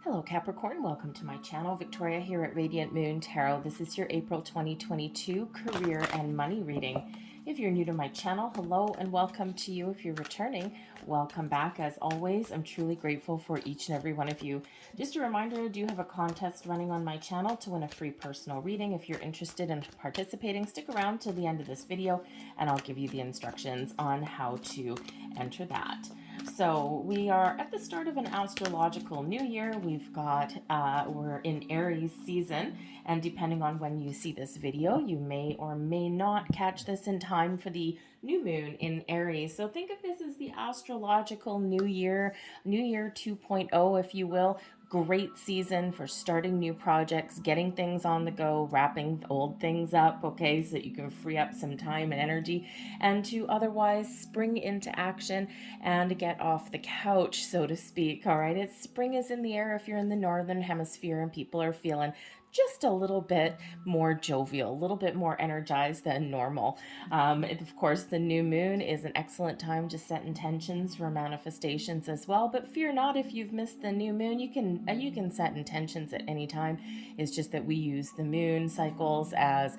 Hello Capricorn, welcome to my channel. Victoria here at Radiant Moon Tarot. This is your April 2022 career and money reading. If you're new to my channel, hello and welcome to you. If you're returning, welcome back. As always, I'm truly grateful for each and every one of you. Just a reminder, I do have a contest running on my channel to win a free personal reading. If you're interested in participating, stick around till the end of this video and I'll give you the instructions on how to enter that. So we are at the start of an astrological new year. We're in Aries season, and depending on when you see this video, you may or may not catch this in time for the new moon in Aries. So think of this as the astrological new year 2.0, if you will. Great season for starting new projects, getting things on the go, wrapping old things up, okay, so that you can free up some time and energy and to otherwise spring into action and get off the couch, so to speak. All right, spring is in the air if you're in the northern hemisphere and people are feeling just a little bit more jovial, a little bit more energized than normal. Of course, the new moon is an excellent time to set intentions for manifestations as well. But fear not, if you've missed the new moon, you can set intentions at any time. It's just that we use the moon cycles as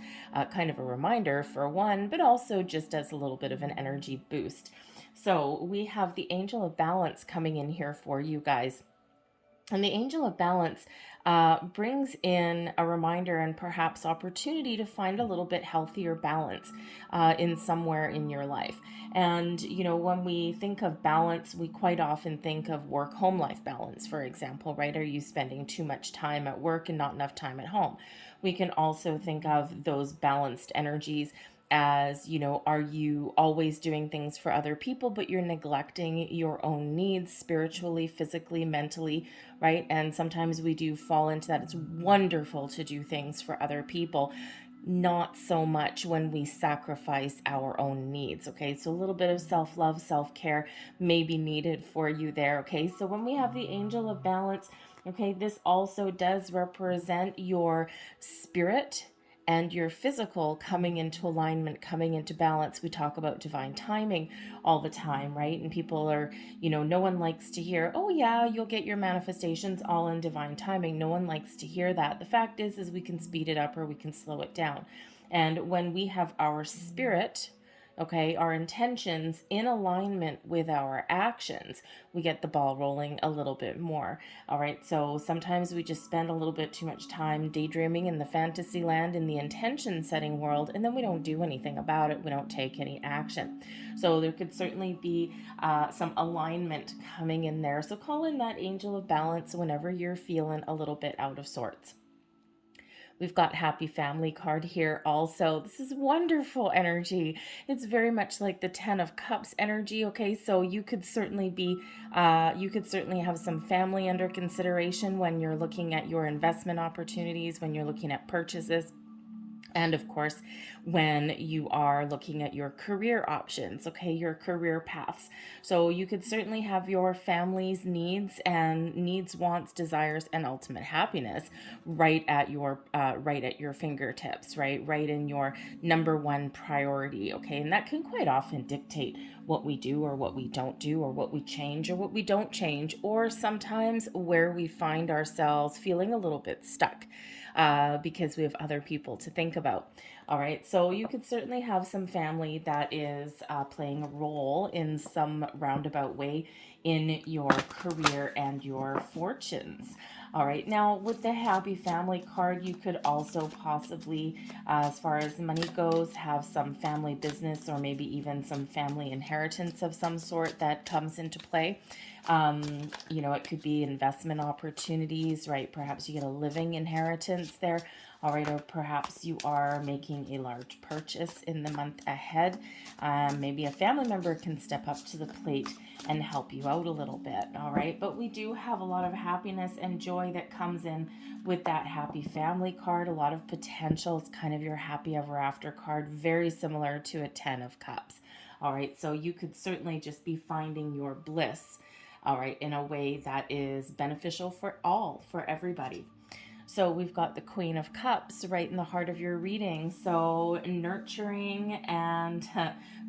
kind of a reminder for one, but also just as a little bit of an energy boost. So we have the Angel of Balance coming in here for you guys. And the Angel of Balance brings in a reminder and perhaps opportunity to find a little bit healthier balance in somewhere in your life. And, you know, when we think of balance, we quite often think of work-home life balance, for example, right? Are you spending too much time at work and not enough time at home? We can also think of those balanced energies as, you know, are you always doing things for other people, but you're neglecting your own needs spiritually, physically, mentally, right? And sometimes we do fall into that. It's wonderful to do things for other people, not so much when we sacrifice our own needs. Okay, so a little bit of self-love, self-care may be needed for you there. Okay, so when we have the Angel of Balance, okay, this also does represent your spirit and your physical coming into alignment, coming into balance. We talk about divine timing all the time, right? And people are, you know, no one likes to hear, oh yeah, you'll get your manifestations all in divine timing. No one likes to hear that. The fact is we can speed it up or we can slow it down. And when we have our spirit, okay, our intentions in alignment with our actions, we get the ball rolling a little bit more. All right, so sometimes we just spend a little bit too much time daydreaming in the fantasy land, in the intention setting world, and then we don't do anything about it. We don't take any action. So there could certainly be some alignment coming in there. So call in that Angel of Balance whenever you're feeling a little bit out of sorts. We've got Happy Family card here also. This is wonderful energy. It's very much like the Ten of Cups energy. Okay, so you could certainly have some family under consideration when you're looking at your investment opportunities, when you're looking at purchases. And of course, when you are looking at your career options, okay, your career paths. So you could certainly have your family's needs, wants, desires, and ultimate happiness right at your fingertips, right in your number one priority, okay. And that can quite often dictate what we do or what we don't do, or what we change or what we don't change, or sometimes where we find ourselves feeling a little bit stuck. Because we have other people to think about. All right, so you could certainly have some family that is playing a role in some roundabout way in your career and your fortunes. All right, now with the Happy Family card, you could also possibly, as far as money goes, have some family business or maybe even some family inheritance of some sort that comes into play. You know, it could be investment opportunities, right? Perhaps you get a living inheritance there. All right, or perhaps you are making a large purchase in the month ahead. Maybe a family member can step up to the plate and help you out a little bit. All right, but we do have a lot of happiness and joy that comes in with that Happy Family card. A lot of potential. It's kind of your happy ever after card, very similar to a Ten of Cups. All right, so you could certainly just be finding your bliss, all right, in a way that is beneficial for everybody. So we've got the Queen of Cups right in the heart of your reading. So nurturing and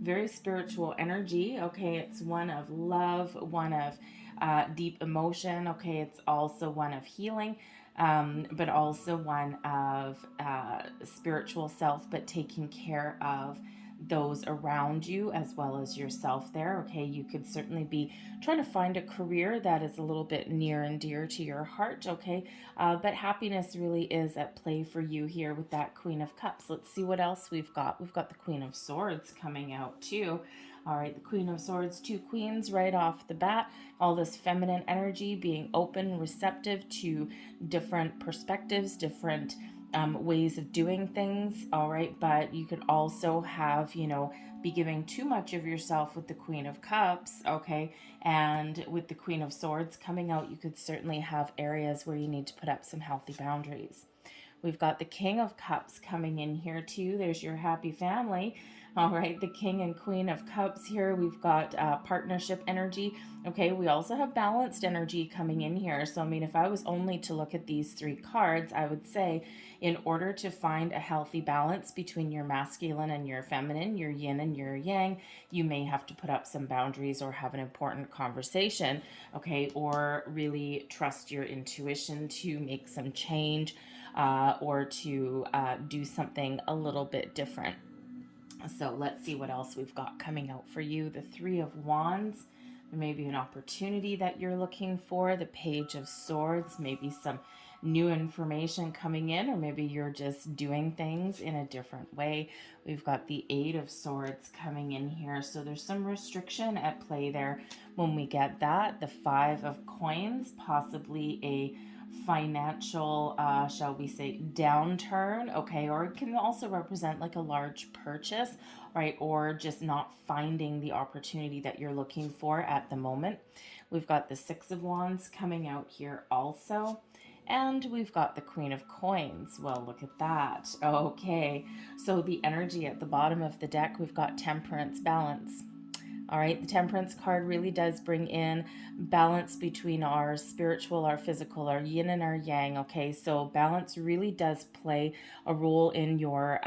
very spiritual energy. Okay, it's one of love, one of deep emotion. Okay, it's also one of healing, but also one of spiritual self, but taking care of those around you as well as yourself there. Okay, you could certainly be trying to find a career that is a little bit near and dear to your heart. Okay, but happiness really is at play for you here with that Queen of Cups. Let's see what else we've got. We've got the Queen of Swords coming out too. All right, the Queen of Swords, two queens right off the bat. All this feminine energy, being open, receptive to different perspectives, different ways of doing things. All right, but you could also have, be giving too much of yourself with the Queen of Cups. Okay, and with the Queen of Swords coming out, you could certainly have areas where you need to put up some healthy boundaries. We've got the King of Cups coming in here too. There's your happy family. All right, the King and Queen of Cups here. We've got partnership energy. Okay, we also have balanced energy coming in here. So, I mean, if I was only to look at these three cards, I would say in order to find a healthy balance between your masculine and your feminine, your yin and your yang, you may have to put up some boundaries or have an important conversation, okay, or really trust your intuition to make some change or to do something a little bit different. So let's see what else we've got coming out for you. The Three of Wands, there may be an opportunity that you're looking for. The Page of Swords, maybe some new information coming in, or maybe you're just doing things in a different way. We've got the Eight of Swords coming in here. So there's some restriction at play there when we get that. The Five of Coins, possibly a financial, shall we say, downturn, okay, or it can also represent like a large purchase, right, or just not finding the opportunity that you're looking for at the moment. We've got the Six of Wands coming out here also. And we've got the Queen of Coins. Well, look at that. Okay, so the energy at the bottom of the deck, we've got Temperance, balance. All right, the Temperance card really does bring in balance between our spiritual, our physical, our yin and our yang. Okay, so balance really does play a role in your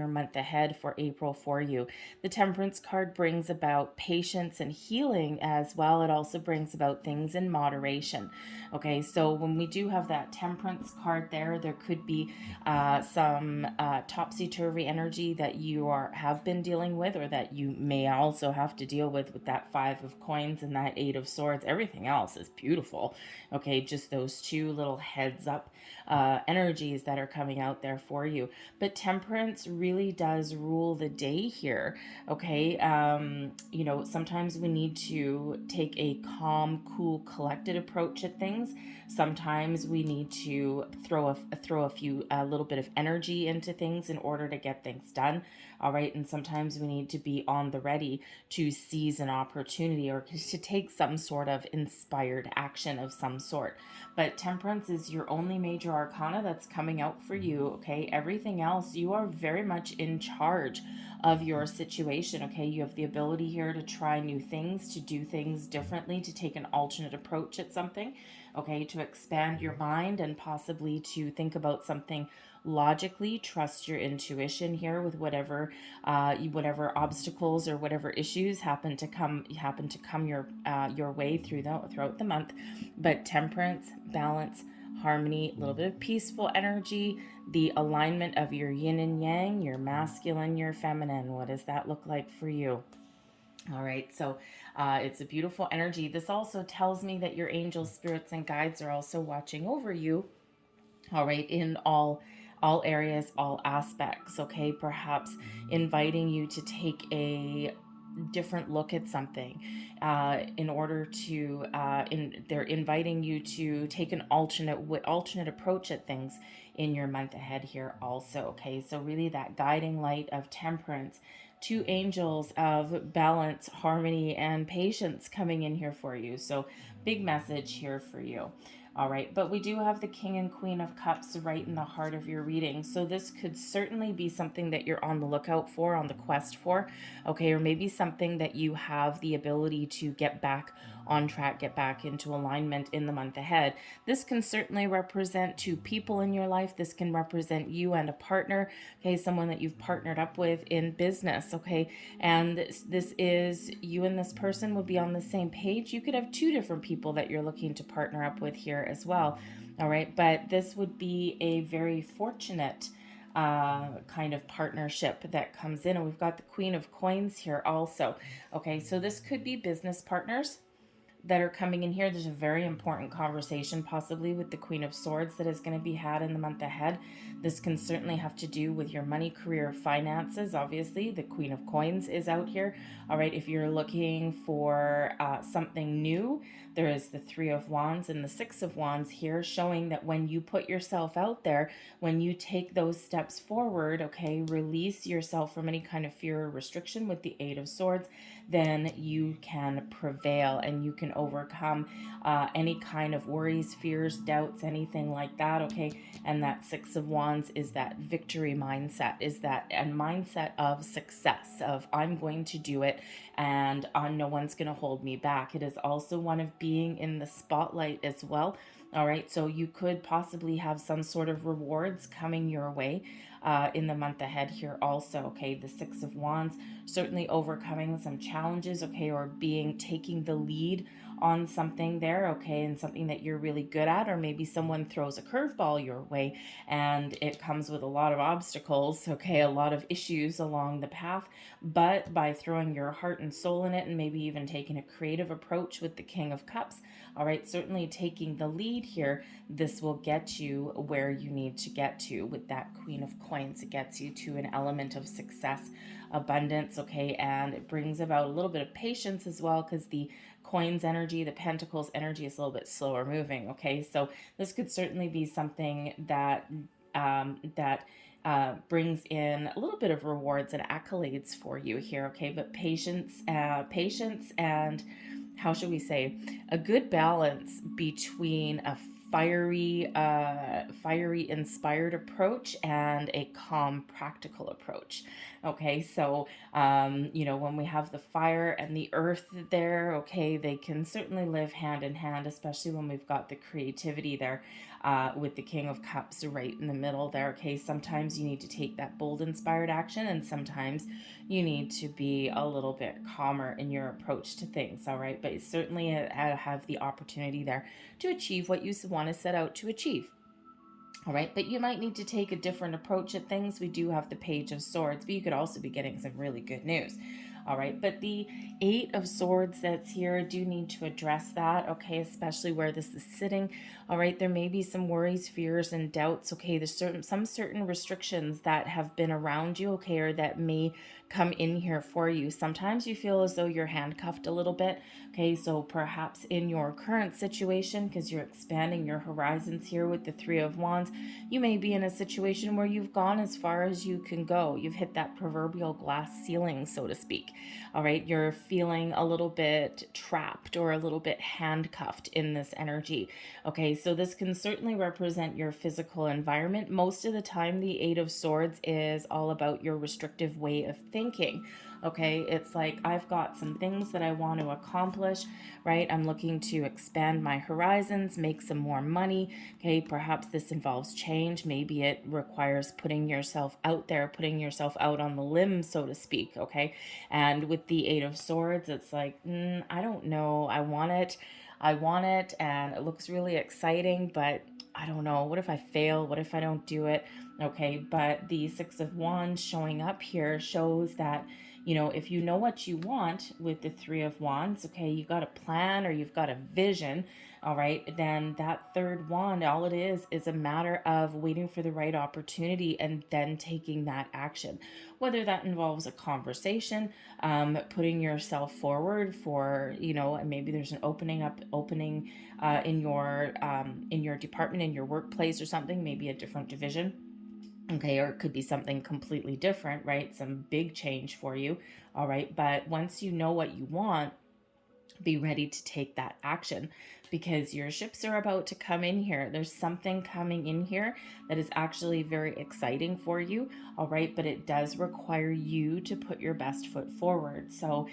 month ahead for April for you. The Temperance card brings about patience and healing as well. It also brings about things in moderation. Okay, so when we do have that Temperance card there could be some topsy-turvy energy that you have been dealing with, or that you may also have to deal with that Five of Coins and that Eight of Swords. Everything else is beautiful. Okay, just those two little heads up energies that are coming out there for you. But Temperance really does rule the day here. Okay, sometimes we need to take a calm, cool, collected approach at things. Sometimes we need to throw a little bit of energy into things in order to get things done. All right, and sometimes we need to be on the ready to seize an opportunity or to take some sort of inspired action of some sort. But Temperance is your only major arcana that's coming out for you. Okay, everything else, you are very much in charge of your situation. Okay, you have the ability here to try new things, to do things differently, to take an alternate approach at something. Okay, to expand your mind and possibly to think about something logically. Trust your intuition here with whatever obstacles or whatever issues happen to come your way throughout the month. But Temperance, balance, harmony, a little bit of peaceful energy, the alignment of your yin and yang, your masculine, your feminine. What does that look like for you? All right, so it's a beautiful energy. This also tells me that your angels, spirits, and guides are also watching over you. All right, in all areas, all aspects. Okay, perhaps inviting you to take a different look at something in order to they're inviting you to take an alternate approach at things in your month ahead here also. Okay, so really that guiding light of Temperance, two angels of balance, harmony, and patience coming in here for you. So big message here for you. All right, but we do have the King and Queen of Cups right in the heart of your reading. So this could certainly be something that you're on the lookout for, on the quest for, okay, or maybe something that you have the ability to get back on track, get back into alignment in the month ahead. This can certainly represent two people in your life. This can represent you and a partner, okay, someone that you've partnered up with in business, okay, and this is you and this person would be on the same page. You could have two different people that you're looking to partner up with here as well, all right, but this would be a very fortunate kind of partnership that comes in. And we've got the Queen of Coins here also. Okay, so this could be business partners that are coming in here. There's a very important conversation possibly with the Queen of Swords that is going to be had in the month ahead. This can certainly have to do with your money, career, finances. Obviously, the Queen of Coins is out here. All right, if you're looking for something new, there is the Three of Wands and the Six of Wands here, showing that when you put yourself out there, when you take those steps forward, okay, release yourself from any kind of fear or restriction with the Eight of Swords, then you can prevail and you can overcome any kind of worries, fears, doubts, anything like that, okay? And that Six of Wands is that victory mindset, is that a mindset of success, of I'm going to do it and no one's going to hold me back. It is also one of being in the spotlight as well. All right, so you could possibly have some sort of rewards coming your way in the month ahead here also, okay? The Six of Wands, certainly overcoming some challenges, okay, or taking the lead on something there, okay, and something that you're really good at, or maybe someone throws a curveball your way and it comes with a lot of obstacles, okay, a lot of issues along the path, but by throwing your heart and soul in it and maybe even taking a creative approach with the King of Cups, all right, certainly taking the lead here, this will get you where you need to get to with that Queen of Coins. It gets you to an element of success, abundance, okay, and it brings about a little bit of patience as well, because the coins energy, the pentacles energy is a little bit slower moving, okay? So this could certainly be something that brings in a little bit of rewards and accolades for you here, okay? But patience and how should we say, a good balance between a fiery inspired approach and a calm practical approach. Okay, so when we have the fire and the earth there, okay, they can certainly live hand in hand, especially when we've got the creativity there with the King of Cups right in the middle there. Okay, sometimes you need to take that bold inspired action, and sometimes you need to be a little bit calmer in your approach to things, all right? But you certainly have the opportunity there to achieve what you want to set out to achieve. All right, but you might need to take a different approach at things. We do have the Page of Swords, but you could also be getting some really good news. All right, but the Eight of Swords that's here, do need to address that, okay, especially where this is sitting. All right, there may be some worries, fears, and doubts, okay? There's some certain restrictions that have been around you, okay, or that may come in here for you. Sometimes you feel as though you're handcuffed a little bit, okay? So perhaps in your current situation, because you're expanding your horizons here with the Three of Wands, you may be in a situation where you've gone as far as you can go. You've hit that proverbial glass ceiling, so to speak. All right, you're feeling a little bit trapped or a little bit handcuffed in this energy. Okay, so this can certainly represent your physical environment. Most of the time, the Eight of Swords is all about your restrictive way of thinking. Okay, it's like I've got some things that I want to accomplish, right? I'm looking to expand my horizons, make some more money. Okay, perhaps this involves change. Maybe it requires putting yourself out there, putting yourself out on the limb, so to speak. Okay, and with the Eight of Swords, it's like, I don't know, I want it, and it looks really exciting, but I don't know, what if I fail? What if I don't do it? Okay, but the Six of Wands showing up here shows that, if you know what you want with the Three of Wands, okay, you got a plan or you've got a vision, all right, then that third wand, all it is a matter of waiting for the right opportunity and then taking that action. Whether that involves a conversation, putting yourself forward for, maybe there's an opening in your department, in your workplace or something, maybe a different division. Okay, or it could be something completely different, right? Some big change for you, all right? But once you know what you want, be ready to take that action. because your ships are about to come in here. There's something coming in here that is actually very exciting for you, all right? But it does require you to put your best foot forward. So,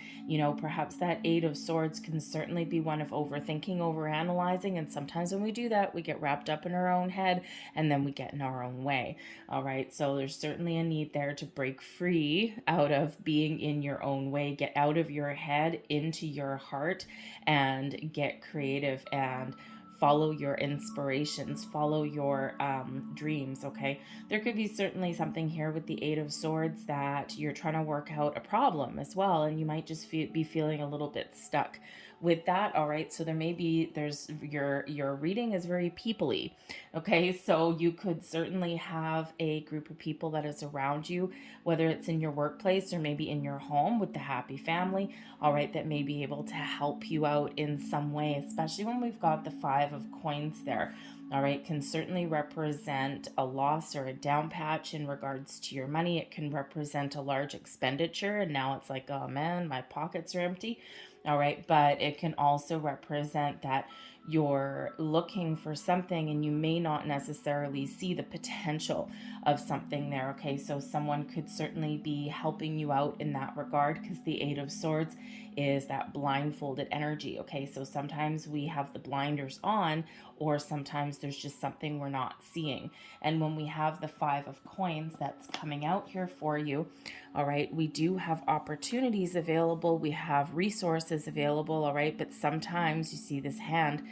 perhaps that Eight of Swords can certainly be one of overthinking, overanalyzing, and sometimes when we do that, we get wrapped up in our own head and then we get in our own way, all right? So there's certainly a need there to break free out of being in your own way, get out of your head into your heart and get creative and follow your inspirations, follow your dreams, okay? There could be certainly something here with the Eight of Swords that you're trying to work out a problem as well, and you might just be feeling a little bit stuck with that, all right? So there's your reading is very people-y, okay? So you could certainly have a group of people that is around you, whether it's in your workplace or maybe in your home with the happy family, all right, that may be able to help you out in some way, especially when we've got the Five of Coins there. All right, can certainly represent a loss or a down patch in regards to your money. It can represent a large expenditure, and now it's like, oh man, my pockets are empty. All right, but it can also represent that you're looking for something and you may not necessarily see the potential of something there. Okay, so someone could certainly be helping you out in that regard, because the Eight of Swords is that blindfolded energy. Okay, so sometimes we have the blinders on, or sometimes there's just something we're not seeing. And when we have the Five of Coins that's coming out here for you, all right, we do have opportunities available, we have resources available, all right, but sometimes you see this hand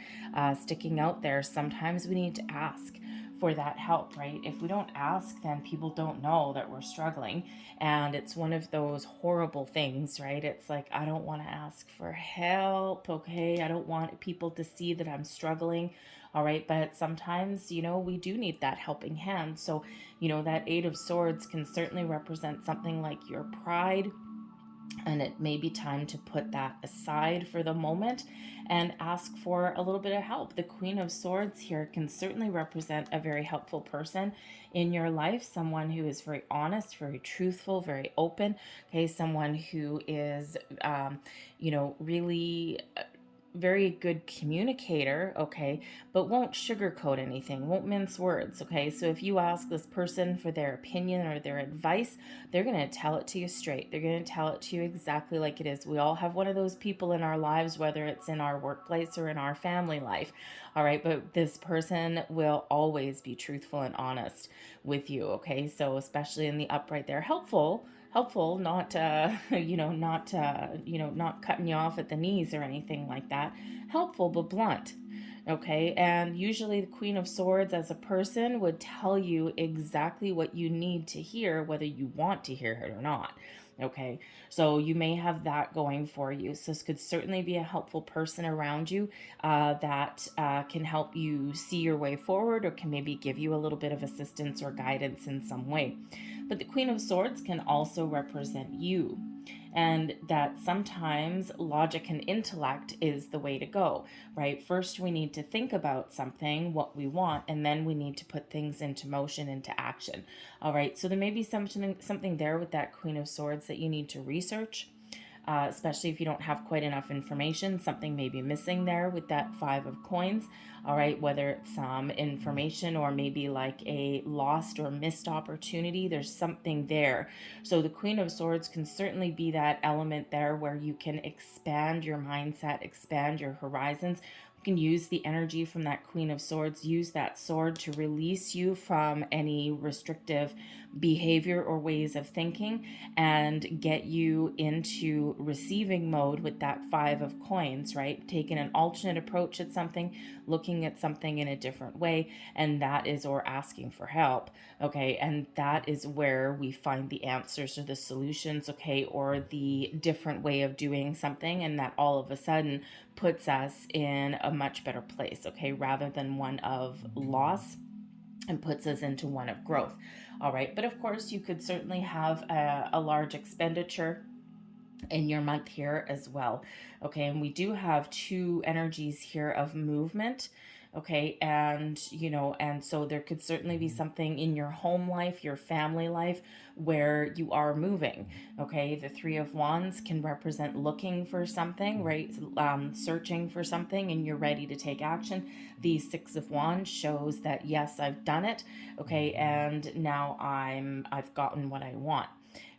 sticking out there. Sometimes we need to ask for that help, right? If we don't ask, then people don't know that we're struggling. And it's one of those horrible things, right? It's like, I don't want to ask for help, okay? I don't want people to see that I'm struggling, all right? But sometimes, we do need that helping hand. So, that Eight of Swords can certainly represent something like your pride, and it may be time to put that aside for the moment and ask for a little bit of help. The Queen of Swords here can certainly represent a very helpful person in your life, someone who is very honest, very truthful, very open, okay, someone who is, really very good communicator, okay, but won't sugarcoat anything, won't mince words, okay? So if you ask this person for their opinion or their advice, they're going to tell it to you straight. They're going to tell it to you exactly like it is. We all have one of those people in our lives, whether it's in our workplace or in our family life, all right? But this person will always be truthful and honest with you, okay? So especially in the upright, they're helpful, not not cutting you off at the knees or anything like that. Helpful but blunt, okay? And usually the Queen of Swords as a person would tell you exactly what you need to hear, whether you want to hear it or not, okay? So you may have that going for you. So this could certainly be a helpful person around you that can help you see your way forward, or can maybe give you a little bit of assistance or guidance in some way. But the Queen of Swords can also represent you, and that sometimes logic and intellect is the way to go, right? First, we need to think about something, what we want, and then we need to put things into motion, into action. All right, so there may be something there with that Queen of Swords that you need to research. Especially if you don't have quite enough information, something may be missing there with that Five of Coins, all right, whether it's some information or maybe like a lost or missed opportunity, there's something there. So the Queen of Swords can certainly be that element there where you can expand your mindset, expand your horizons. You can use the energy from that Queen of Swords, use that sword to release you from any restrictive behavior or ways of thinking and get you into receiving mode with that Five of Coins, right? Taking an alternate approach at something, looking at something in a different way, and that is, or asking for help, okay? And that is where we find the answers or the solutions, okay, or the different way of doing something, and that all of a sudden puts us in a much better place, okay, rather than one of loss, and puts us into one of growth. All right, but of course you could certainly have a large expenditure in your month here as well, okay? And we do have two energies here of movement, Okay. And so there could certainly be something in your home life, your family life, where you are moving. Okay. The Three of Wands can represent looking for something, right? Searching for something, and you're ready to take action. The Six of Wands shows that, yes, I've done it. Okay. And now I've gotten what I want.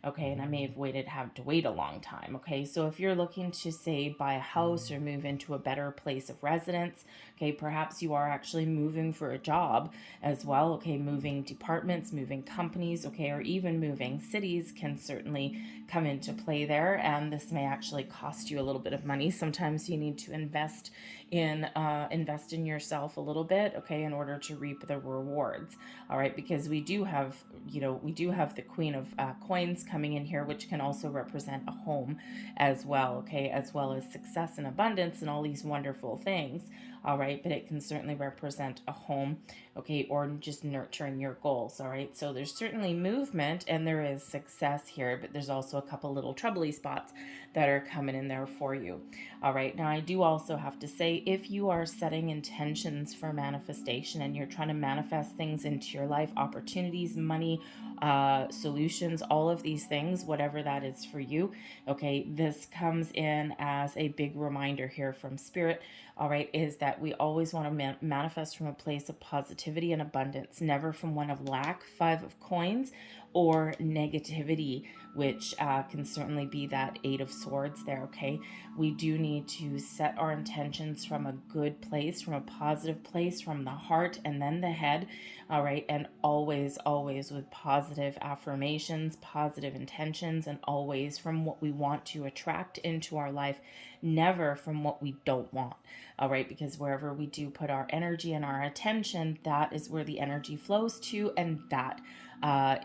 Okay, and I may have to wait a long time. Okay, so if you're looking to, say, buy a house or move into a better place of residence, okay, perhaps you are actually moving for a job as well. Okay, moving departments, moving companies, okay, or even moving cities can certainly come into play there, and this may actually cost you a little bit of money. Sometimes you need to invest in yourself a little bit, okay, in order to reap the rewards. All right, because we do have the Queen of Coins coming in here, which can also represent a home as well, okay, as well as success and abundance and all these wonderful things. All right, but it can certainly represent a home, okay, or just nurturing your goals. All right, so there's certainly movement and there is success here, but there's also a couple little troubly spots that are coming in there for you. All right, now I do also have to say, if you are setting intentions for manifestation and you're trying to manifest things into your life, opportunities, money, solutions, all of these things, whatever that is for you, okay, this comes in as a big reminder here from Spirit. All right, is that we always want to manifest from a place of positivity and abundance, never from one of lack. Five of Coins or negativity, which can certainly be that Eight of Swords there. Okay, we do need to set our intentions from a good place, from a positive place, from the heart and then the head. All right, and always, always with positive affirmations, positive intentions, and always from what we want to attract into our life, never from what we don't want. All right, because wherever we do put our energy and our attention, that is where the energy flows to, and that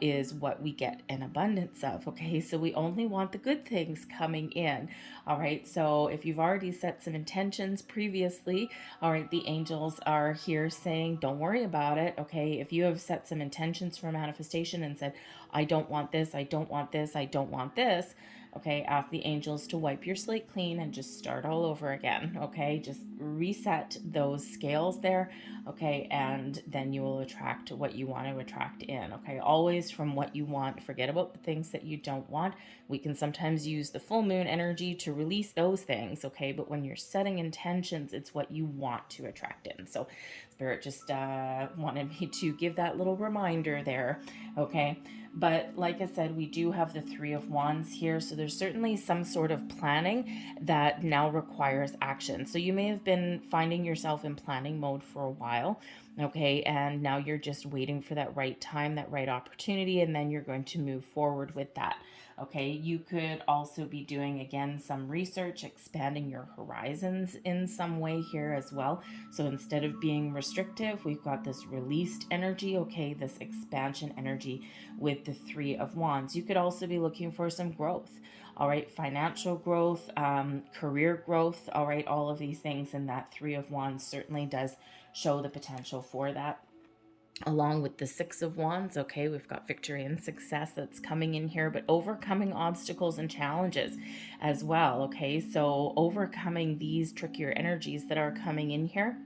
is what we get an abundance of. Okay, so we only want the good things coming in. All right, so if you've already set some intentions previously, all right, the angels are here saying, don't worry about it. Okay, if you have set some intentions for manifestation and said, I don't want this, I don't want this, I don't want this, okay, ask the angels to wipe your slate clean and just start all over again. Okay, just reset those scales there. Okay, and then you will attract what you want to attract in. Okay, always from what you want. Forget about the things that you don't want. We can sometimes use the full moon energy to release those things. Okay, but when you're setting intentions, it's what you want to attract in. So Spirit just wanted me to give that little reminder there. Okay, but like I said, we do have the Three of Wands here, so there's certainly some sort of planning that now requires action. So you may have been finding yourself in planning mode for a while, okay, and now you're just waiting for that right time, that right opportunity, and then you're going to move forward with that. Okay, you could also be doing, again, some research, expanding your horizons in some way here as well. So instead of being restrictive, we've got this released energy, okay, this expansion energy with the Three of Wands. You could also be looking for some growth, all right, financial growth, career growth, all right, all of these things. And that Three of Wands certainly does show the potential for that. Along with the Six of Wands, okay, we've got victory and success that's coming in here, but overcoming obstacles and challenges as well, okay? So overcoming these trickier energies that are coming in here.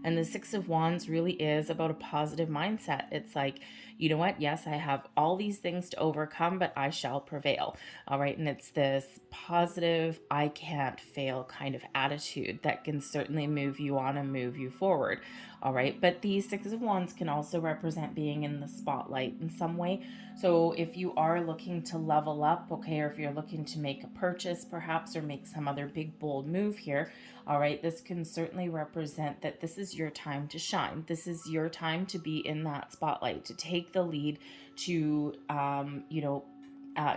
And the Six of Wands really is about a positive mindset. It's like, you know what? Yes, I have all these things to overcome, but I shall prevail. All right. And it's this positive, I can't fail kind of attitude that can certainly move you on and move you forward. All right. But the Six of Wands can also represent being in the spotlight in some way. So if you are looking to level up, okay, or if you're looking to make a purchase perhaps, or make some other big bold move here, all right, this can certainly represent that this is your time to shine. This is your time to be in that spotlight, to take the lead, to,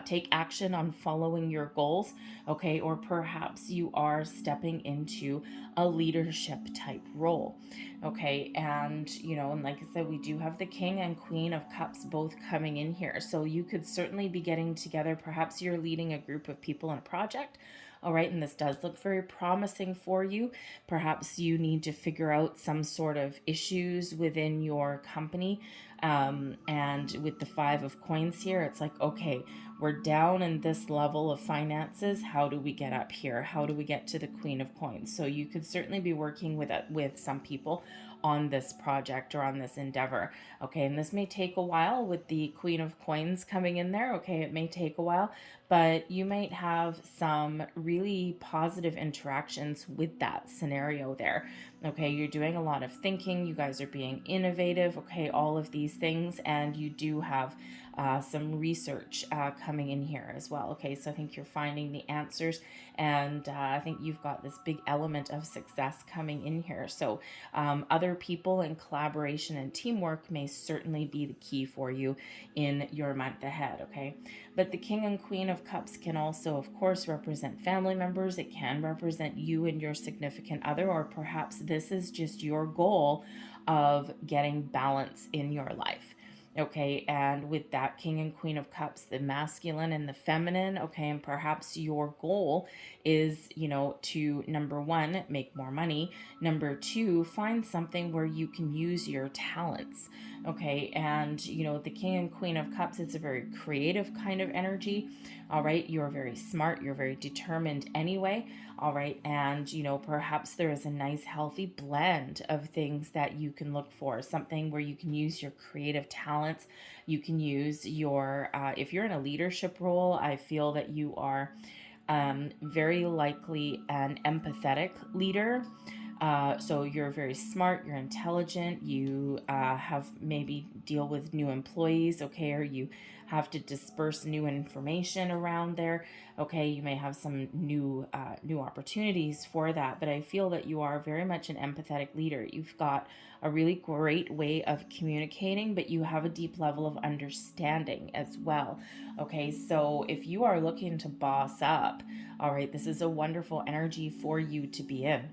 take action on following your goals, okay? Or perhaps you are stepping into a leadership type role, okay? And, and like I said, we do have the King and Queen of Cups both coming in here. So you could certainly be getting together. Perhaps you're leading a group of people in a project. All right, and this does look very promising for you. Perhaps you need to figure out some sort of issues within your company. And with the Five of Coins here, it's like, okay, we're down in this level of finances. How do we get up here? How do we get to the Queen of Coins? So you could certainly be working with some people on this project or on this endeavor. Okay, and this may take a while with the Queen of Coins coming in there. Okay, it may take a while, but you might have some really positive interactions with that scenario there. Okay, you're doing a lot of thinking, you guys are being innovative, okay, all of these things, and you do have some research coming in here as well. Okay, so I think you're finding the answers, and I think you've got this big element of success coming in here. So other people and collaboration and teamwork may certainly be the key for you in your month ahead. Okay, but the King and Queen of Cups can also, of course, represent family members. It can represent you and your significant other, or perhaps this is just your goal of getting balance in your life. Okay, and with that King and Queen of Cups, the masculine and the feminine, okay, and perhaps your goal is, to number one, make more money, number two, find something where you can use your talents. Okay, and the King and Queen of Cups, it's a very creative kind of energy. All right, you're very smart, you're very determined anyway. All right, and perhaps there is a nice healthy blend of things that you can look for, something where you can use your creative talents. You can use your if you're in a leadership role, I feel that you are very likely an empathetic leader. So you're very smart, you're intelligent, you have maybe deal with new employees, okay, or you have to disperse new information around there. Okay, you may have some new opportunities for that, but I feel that you are very much an empathetic leader. You've got a really great way of communicating, but you have a deep level of understanding as well. Okay, so if you are looking to boss up, all right, this is a wonderful energy for you to be in,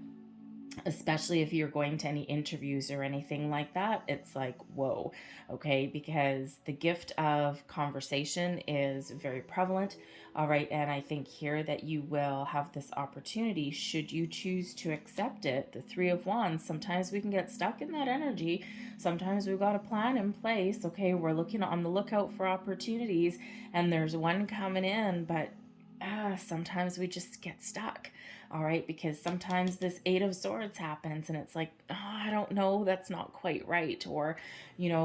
especially if you're going to any interviews or anything like that. It's like, whoa, okay, because the gift of conversation is very prevalent. All right, and I think here that you will have this opportunity should you choose to accept it. The Three of Wands, sometimes we can get stuck in that energy. Sometimes we've got a plan in place. Okay, we're looking on the lookout for opportunities, and there's one coming in, but sometimes we just get stuck. All right, because sometimes this Eight of Swords happens and it's like, oh, I don't know, that's not quite right. Or,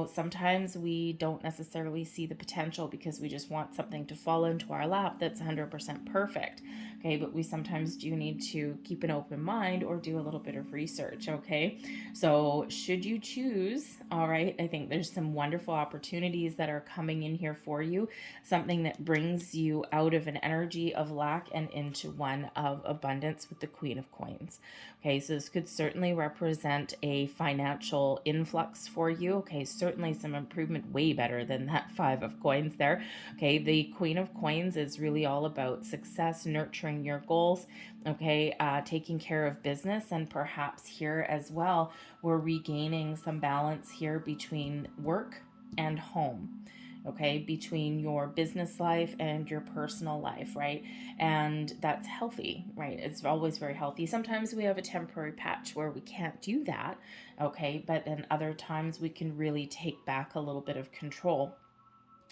sometimes we don't necessarily see the potential because we just want something to fall into our lap that's 100% perfect. Okay, but we sometimes do need to keep an open mind or do a little bit of research. Okay, so should you choose, all right, I think there's some wonderful opportunities that are coming in here for you, something that brings you out of an energy of lack and into one of abundance with the Queen of Coins. Okay, so this could certainly represent a financial influx for you. Okay, certainly some improvement, way better than that Five of Coins there. Okay, the Queen of Coins is really all about success, nurturing your goals, okay, taking care of business, and perhaps here as well, we're regaining some balance here between work and home. Okay, between your business life and your personal life, right? And that's healthy, right? It's always very healthy. Sometimes we have a temporary patch where we can't do that, okay? But then other times we can really take back a little bit of control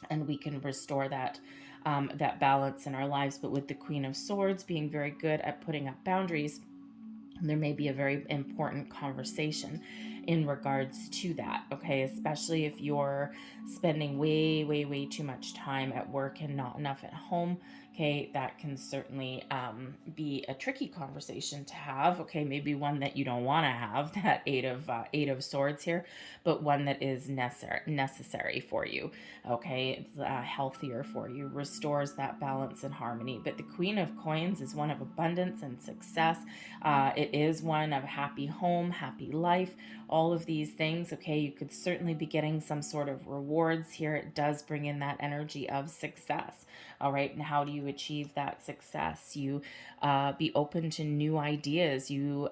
and we can restore that that balance in our lives. But with the Queen of Swords being very good at putting up boundaries, there may be a very important conversation in regards to that, okay, especially if you're spending way too much time at work and not enough at home. Okay, that can certainly be a tricky conversation to have. Okay, maybe one that you don't want to have, that Eight of Swords here, but one that is necessary for you. Okay, it's healthier for you, restores that balance and harmony. But the Queen of Coins is one of abundance and success. It is one of happy home, happy life, all of these things. Okay, you could certainly be getting some sort of rewards here. It does bring in that energy of success. All right, and how do you achieve that success? You be open to new ideas. You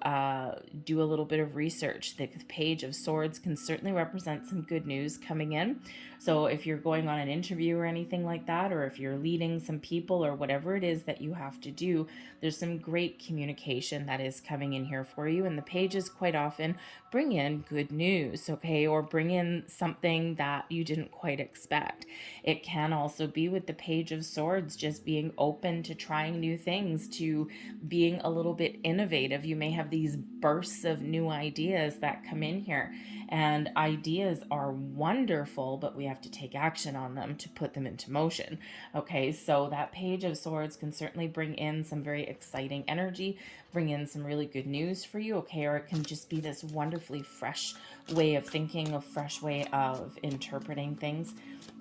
do a little bit of research. The Page of Swords can certainly represent some good news coming in. So if you're going on an interview or anything like that, or if you're leading some people or whatever it is that you have to do, there's some great communication that is coming in here for you. And the pages quite often bring in in good news, okay, or bring in something that you didn't quite expect. It can also be with the Page of Swords, just being open to trying new things, to being a little bit innovative. You may have these bursts of new ideas that come in here, and ideas are wonderful, but we have to take action on them to put them into motion. Okay, so that Page of Swords can certainly bring in some very exciting energy, bring in some really good news for you, okay, or it can just be this wonderfully fresh way of thinking, a fresh way of interpreting things,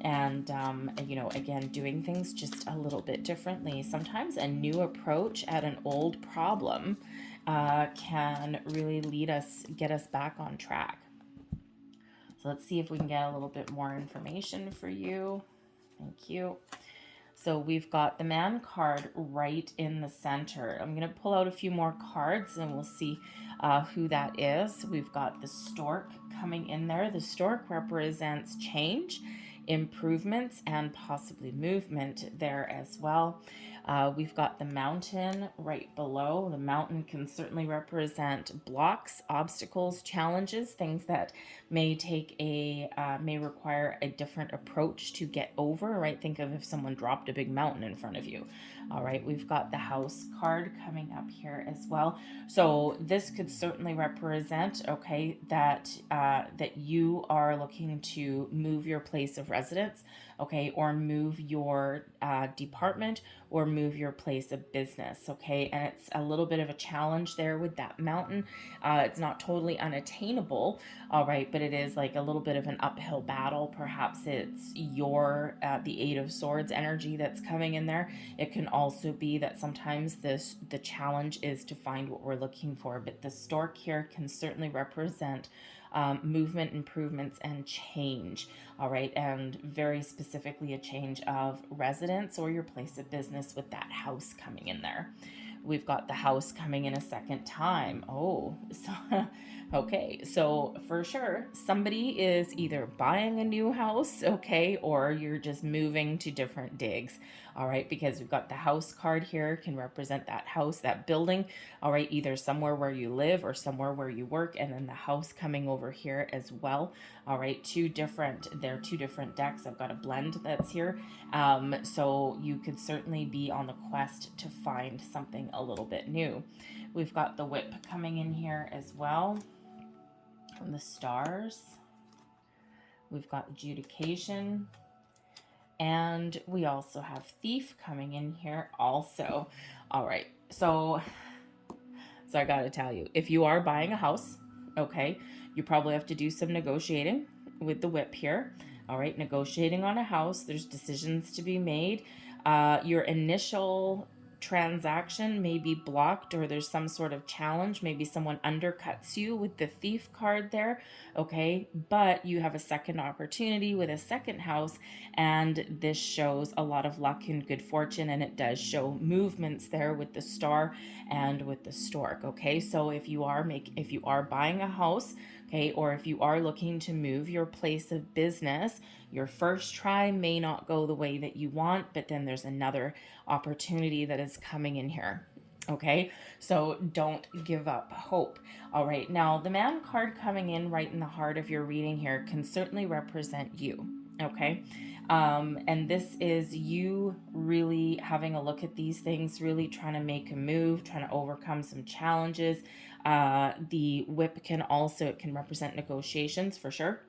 and again, doing things just a little bit differently. Sometimes a new approach at an old problem can really get us back on track. So let's see if we can get a little bit more information for you. Thank you. So we've got the Man card right in the center. I'm going to pull out a few more cards and we'll see who that is. We've got the Stork coming in there. The Stork represents change, improvements, and possibly movement there as well. We've got the Mountain right below. The Mountain can certainly represent blocks, obstacles, challenges, things that may require a different approach to get over, right? Think of if someone dropped a big mountain in front of you. All right, we've got the House card coming up here as well. So this could certainly represent, okay, that you are looking to move your place of residence, okay, or move your department, or move your place of business, okay? And it's a little bit of a challenge there with that mountain. It's not totally unattainable, all right, but it is like a little bit of an uphill battle. Perhaps it's the Eight of Swords energy that's coming in there. It can also be that sometimes the challenge is to find what we're looking for, but the Stork here can certainly represent movement, improvements, and change. All right, and very specifically a change of residence or your place of business with that House coming in there. We've got the House coming in a second time. Oh, so okay, so for sure, somebody is either buying a new house, okay, or you're just moving to different digs, all right, because we've got the House card here, can represent that house, that building, all right, either somewhere where you live or somewhere where you work, and then the House coming over here as well, all right, there are two different decks. I've got a blend that's here, so you could certainly be on the quest to find something a little bit new. We've got the Whip coming in here as well from the stars. We've got adjudication, and we also have Thief coming in here also. All right, so I gotta tell you, if you are buying a house, okay, you probably have to do some negotiating with the Whip here. All right, negotiating on a house, there's decisions to be made. Your initial transaction may be blocked, or there's some sort of challenge. Maybe someone undercuts you with the Thief card there, okay? But you have a second opportunity with a second house, and this shows a lot of luck and good fortune, and it does show movements there with the Star and with the Stork, okay? So if you are buying a house, okay, or if you are looking to move your place of business, your first try may not go the way that you want, but then there's another opportunity that is coming in here. Okay, so don't give up hope. All right, now the Man card coming in right in the heart of your reading here can certainly represent you. Okay, and this is you really having a look at these things, really trying to make a move, trying to overcome some challenges. The Whip it can represent negotiations for sure.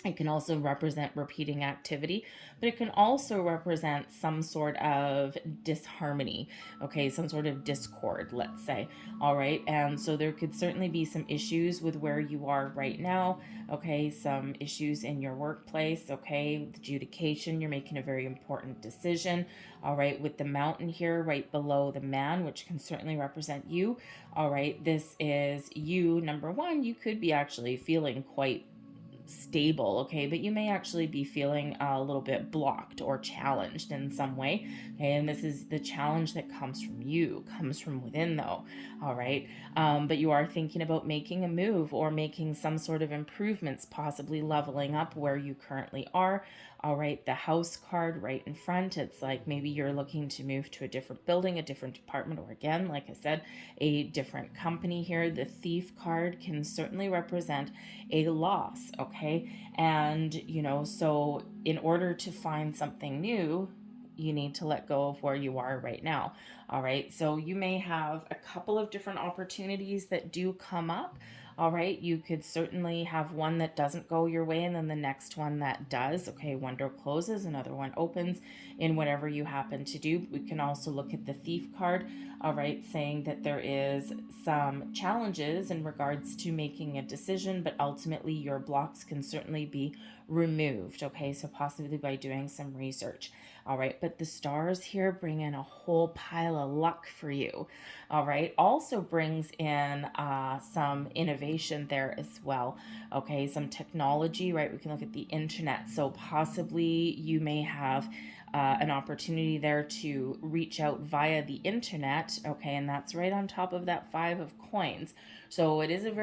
It can also represent repeating activity, but it can also represent some sort of disharmony, okay, some sort of discord, let's say. All right, and so there could certainly be some issues with where you are right now, okay, some issues in your workplace, okay, with adjudication, you're making a very important decision, all right, with the Mountain here right below the Man, which can certainly represent you, all right, this is you. Number one, you could be actually feeling quite stable, okay, but you may actually be feeling a little bit blocked or challenged in some way, okay, and this is the challenge that comes from you, comes from within though, all right, but you are thinking about making a move or making some sort of improvements, possibly leveling up where you currently are. All right, the house card right in front, it's like maybe you're looking to move to a different building, a different department, or again, like I said, a different company here. The thief card can certainly represent a loss, okay? And, so in order to find something new, you need to let go of where you are right now. All right. So you may have a couple of different opportunities that do come up. All right. You could certainly have one that doesn't go your way and then the next one that does. Okay. One door closes, another one opens in whatever you happen to do. We can also look at the thief card. All right. Saying that there is some challenges in regards to making a decision, but ultimately your blocks can certainly be removed. Okay. So possibly by doing some research. All right, but the stars here bring in a whole pile of luck for you. All right, also brings in some innovation there as well. Okay, some technology, right? We can look at the internet. So possibly you may have an opportunity there to reach out via the internet. Okay, and that's right on top of that 5 of coins. So it is it's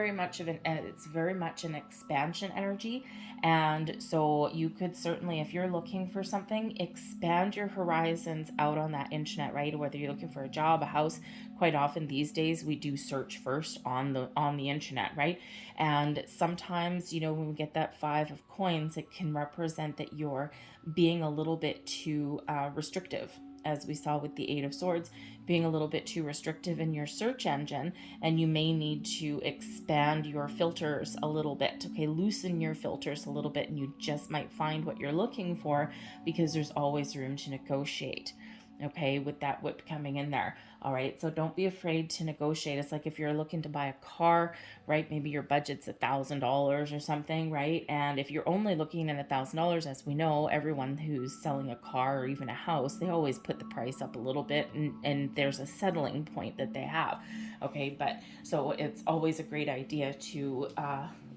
very much an expansion energy. And so you could certainly, if you're looking for something, expand your horizons out on that internet, right? Whether you're looking for a job, a house, quite often these days we do search first on the internet, right? And sometimes, when we get that 5 of coins, it can represent that you're being a little bit too restrictive, as we saw with the 8 of Swords, being a little bit too restrictive in your search engine, and you may need to expand your filters a little bit. Okay, loosen your filters a little bit, and you just might find what you're looking for, because there's always room to negotiate. Okay, with that whip coming in there. All right, so don't be afraid to negotiate. It's like if you're looking to buy a car, right? Maybe your budget's $1,000 or something, right? And if you're only looking at $1,000, as we know, everyone who's selling a car or even a house, they always put the price up a little bit, and there's a settling point that they have. Okay, but so it's always a great idea to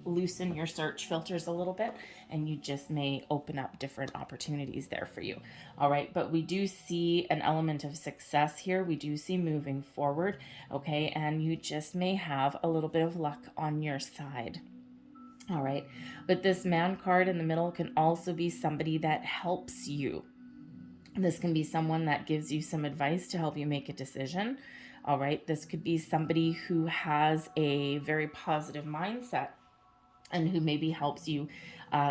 loosen your search filters a little bit, and you just may open up different opportunities there for you. All right, but we do see an element of success here. We do see moving forward, okay, and you just may have a little bit of luck on your side. All right, but this man card in the middle can also be somebody that helps you. This can be someone that gives you some advice to help you make a decision. All right, this could be somebody who has a very positive mindset and who maybe helps you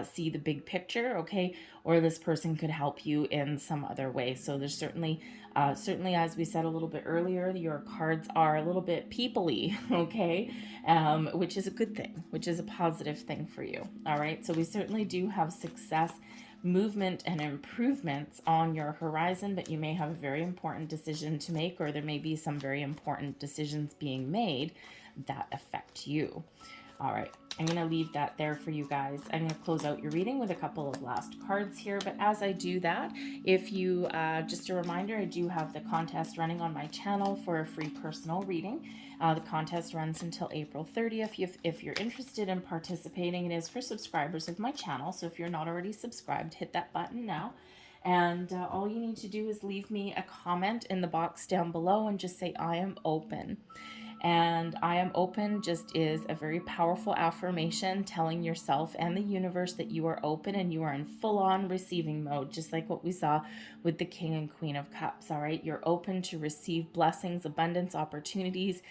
see the big picture, okay? Or this person could help you in some other way. So there's certainly, as we said a little bit earlier, your cards are a little bit people-y, okay? Which is a good thing, which is a positive thing for you, all right? So we certainly do have success, movement, and improvements on your horizon, but you may have a very important decision to make, or there may be some very important decisions being made that affect you. All right, I'm going to leave that there for you guys. I'm going to close out your reading with a couple of last cards here. But as I do that, if you, just a reminder, I do have the contest running on my channel for a free personal reading. The contest runs until April 30th. If you're interested in participating, it is for subscribers of my channel. So if you're not already subscribed, hit that button now. And all you need to do is leave me a comment in the box down below and just say, I am open. And I am open just is a very powerful affirmation telling yourself and the universe that you are open and you are in full-on receiving mode, just like what we saw with the King and Queen of Cups, all right? You're open to receive blessings, abundance, opportunities,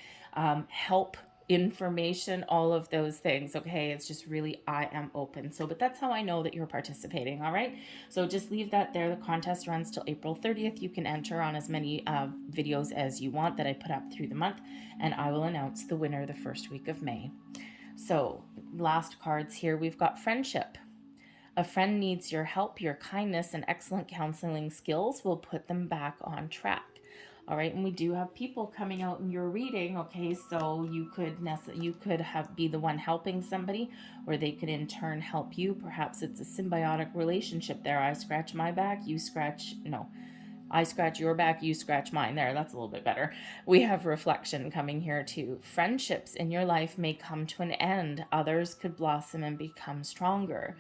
help, information, all of those things, okay? It's just really, I am open. So, but that's how I know that you're participating, all right? So just leave that there. The contest runs till April 30th. You can enter on as many videos as you want that I put up through the month, and I will announce the winner the first week of May. So last cards here, we've got friendship. A friend needs your help, your kindness, and excellent counseling skills will put them back on track. All right, and we do have people coming out in your reading, okay, so you could be the one helping somebody, or they could in turn help you. Perhaps it's a symbiotic relationship there. I scratch my back, you scratch, no, I scratch your back, you scratch mine. There, that's a little bit better. We have reflection coming here too. Friendships in your life may come to an end. Others could blossom and become stronger.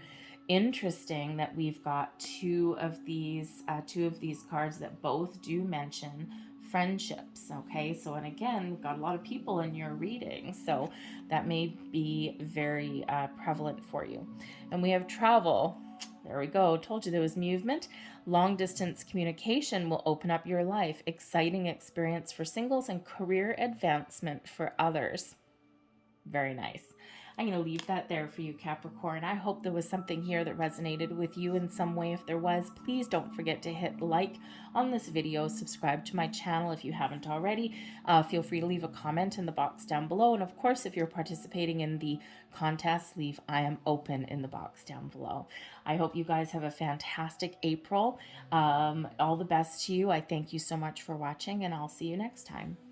Interesting that we've got two of these cards that both do mention friendships. Okay, so and again, we've got a lot of people in your reading, so that may be very prevalent for you. And we have travel. There we go. Told you there was movement. Long distance communication will open up your life. Exciting experience for singles and career advancement for others. Very nice. I'm going to leave that there for you, Capricorn. I hope there was something here that resonated with you in some way. If there was, please don't forget to hit like on this video. Subscribe to my channel if you haven't already. Feel free to leave a comment in the box down below. And of course, if you're participating in the contest, leave I am open in the box down below. I hope you guys have a fantastic April. All the best to you. I thank you so much for watching, and I'll see you next time.